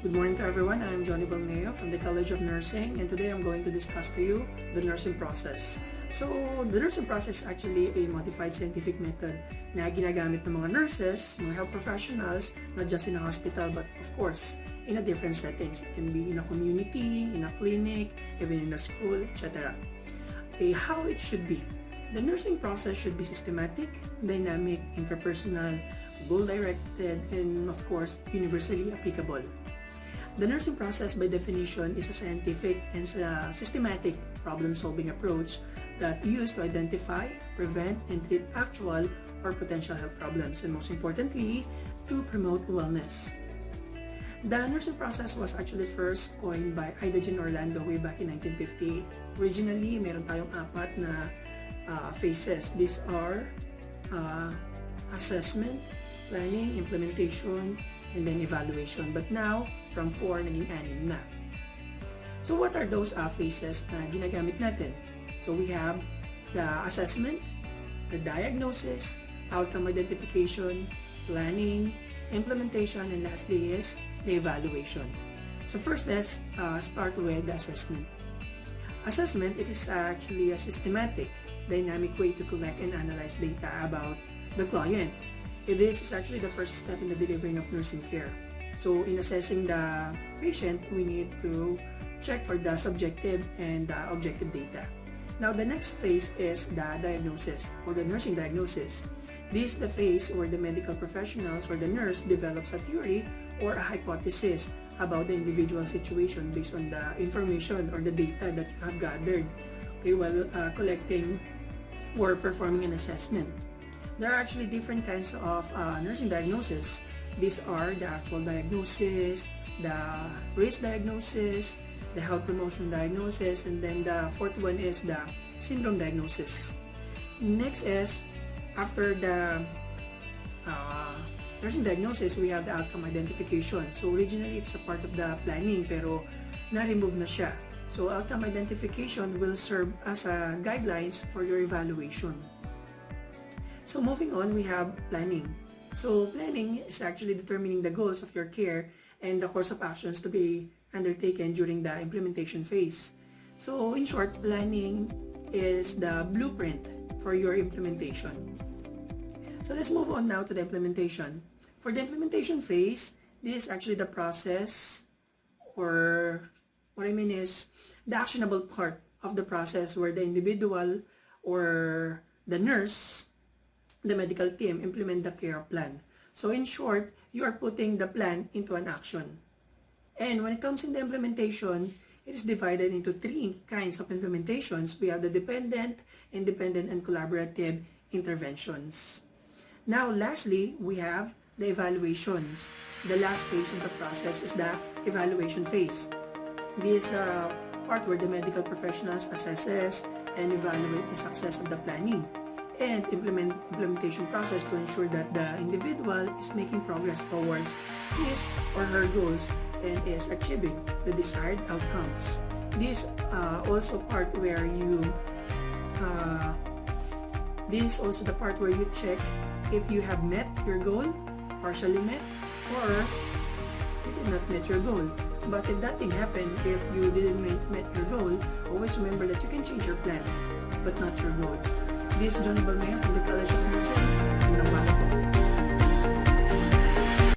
Good morning to everyone. I'm Johnny Balmeo from the College of Nursing, and today I'm going to discuss to you the nursing process. So, the nursing process is actually a modified scientific method na ginagamit ng mga nurses, mga health professionals, not just in a hospital but of course, in a different settings. It can be in a community, in a clinic, even in a school, etc. Okay, how it should be. The nursing process should be systematic, dynamic, interpersonal, goal-directed, and of course, universally applicable. The nursing process by definition is a scientific and systematic problem-solving approach that used to identify, prevent, and treat actual or potential health problems, and most importantly, to promote wellness. The nursing process was actually first coined by Ida Jean Orlando way back in 1958. Originally, meron tayong apat na phases. These are assessment, planning, implementation, and then evaluation. But now, from 4, naging 6 na. So what are those phases na ginagamit natin? So we have the assessment, the diagnosis, outcome identification, planning, implementation, and lastly is the evaluation. So first, let's start with the assessment. Assessment, it is actually a systematic, dynamic way to collect and analyze data about the client. This is actually the first step in the delivering of nursing care. So in assessing the patient, we need to check for the subjective and the objective data. Now the next phase is the diagnosis or the nursing diagnosis. This is the phase where the medical professionals or the nurse develops a theory or a hypothesis about the individual situation based on the information or the data that you have gathered while collecting or performing an assessment. There are actually different kinds of nursing diagnosis. These are the actual diagnosis, the risk diagnosis, the health promotion diagnosis, and then the fourth one is the syndrome diagnosis. Next is, after the nursing diagnosis, we have the outcome identification. So originally, it's a part of the planning, pero na-remove na siya. So outcome identification will serve as a guidelines for your evaluation. So moving on, we have planning. So planning is actually determining the goals of your care and the course of actions to be undertaken during the implementation phase. So in short, planning is the blueprint for your implementation. So let's move on now to the implementation. For the implementation phase, this is actually the process, or what I mean is the actionable part of the process where the individual or the nurse, the medical team implement the care plan. So in short, you are putting the plan into an action. And when it comes in the implementation, it is divided into 3 kinds of implementations. We have the dependent, independent, and collaborative interventions. Now, lastly, we have the evaluations. The last phase of the process is the evaluation phase. This is the part where the medical professionals assesses and evaluate the success of the planning and implementation process to ensure that the individual is making progress towards his or her goals and is achieving the desired outcomes. This also part where you this is also the part where you check if you have met your goal, partially met, or you did not met your goal. But if that thing happened, if you didn't met your goal, always remember that you can change your plan, but not your goal. This is Johnny Balmeo from the College of Nursing.